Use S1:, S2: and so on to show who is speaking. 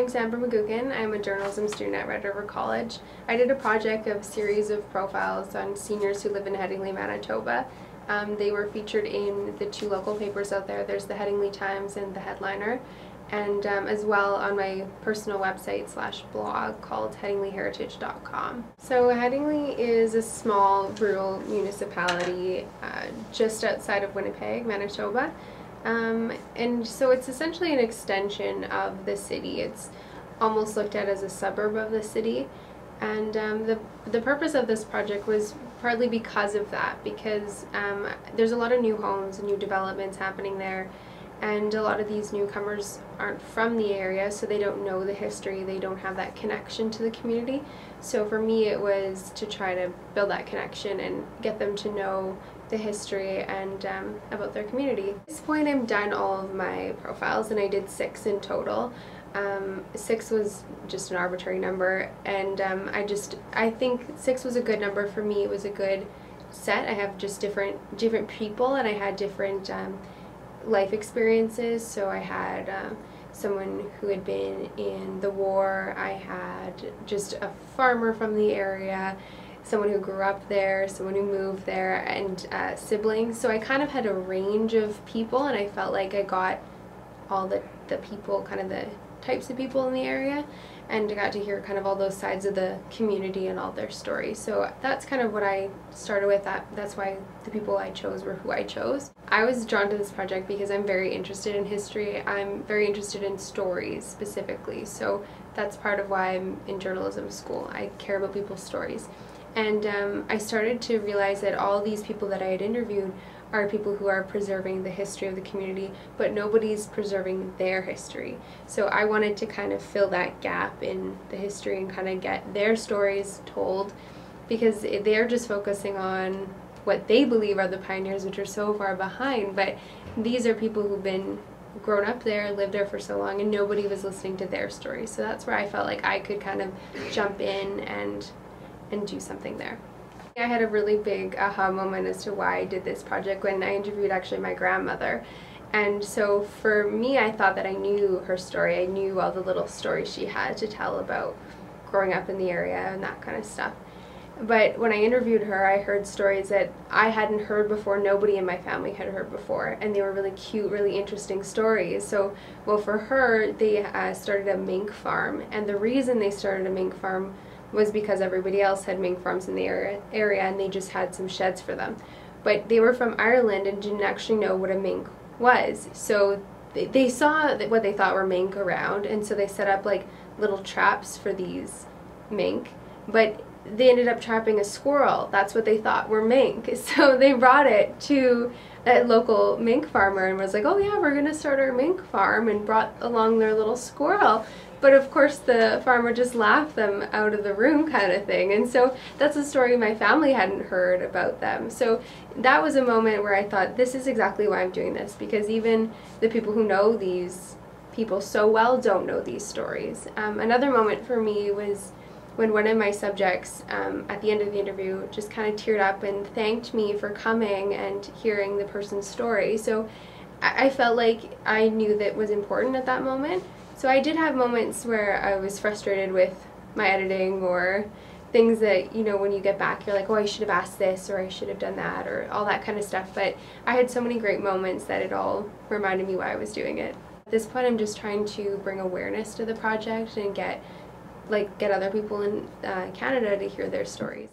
S1: name's Amber McGuckin. I'm a journalism student at Red River College. I did a project of a series of profiles on seniors who live in Headingley, Manitoba. They were featured in the two local papers out there. There's the Headingley Times and the Headliner, and as well on my personal website / blog called headingleyheritage.com. So Headingley is a small rural municipality just outside of Winnipeg, Manitoba. And so it's essentially an extension of the city. It's almost looked at as a suburb of the city, and the purpose of this project was partly because of that, because there's a lot of new homes and new developments happening there, and a lot of these newcomers aren't from the area, so they don't know the history, they don't have that connection to the community. So for me it was to try to build that connection and get them to know the history and about their community. At this point I'm done all of my profiles, and I did 6 in total. 6 was just an arbitrary number, and I think 6 was a good number for me. It was a good set. I have just different people, and I had different life experiences. So I had someone who had been in the war, I had just a farmer from the area, someone who grew up there, someone who moved there, and siblings. So I kind of had a range of people, and I felt like I got all the people, kind of the types of people in the area, and I got to hear kind of all those sides of the community and all their stories. So that's kind of what I started with. That's why the people I chose were who I chose. I was drawn to this project because I'm very interested in history. I'm very interested in stories specifically. So that's part of why I'm in journalism school. I care about people's stories. And I started to realize that all these people that I had interviewed are people who are preserving the history of the community, but nobody's preserving their history. So I wanted to kind of fill that gap in the history and kind of get their stories told, because they're just focusing on what they believe are the pioneers, which are so far behind, but these are people who've been grown up there, lived there for so long, and nobody was listening to their stories. So that's where I felt like I could kind of jump in and do something there. I had a really big aha moment as to why I did this project when I interviewed actually my grandmother. And so for me, I thought that I knew her story. I knew all the little stories she had to tell about growing up in the area and that kind of stuff. But when I interviewed her, I heard stories that I hadn't heard before, nobody in my family had heard before, and they were really cute, really interesting stories. So, well, for her, they started a mink farm, and the reason they started a mink farm was because everybody else had mink farms in the area, and they just had some sheds for them. But they were from Ireland and didn't actually know what a mink was. So they saw what they thought were mink around, and so they set up like little traps for these mink. But they ended up trapping a squirrel. That's what they thought were mink. So they brought it to a local mink farmer and was like, oh yeah, we're gonna start our mink farm, and brought along their little squirrel. But of course the farmer just laughed them out of the room, kind of thing. And so that's a story my family hadn't heard about them. So that was a moment where I thought, this is exactly why I'm doing this, because even the people who know these people so well don't know these stories. Another moment for me was when one of my subjects at the end of the interview just kind of teared up and thanked me for coming and hearing the person's story. So I felt like I knew that was important at that moment. So I did have moments where I was frustrated with my editing, or things that, you know, when you get back you're like, oh, I should have asked this, or I should have done that, or all that kind of stuff. But I had so many great moments that it all reminded me why I was doing it. At this point I'm just trying to bring awareness to the project and get other people in Canada to hear their stories.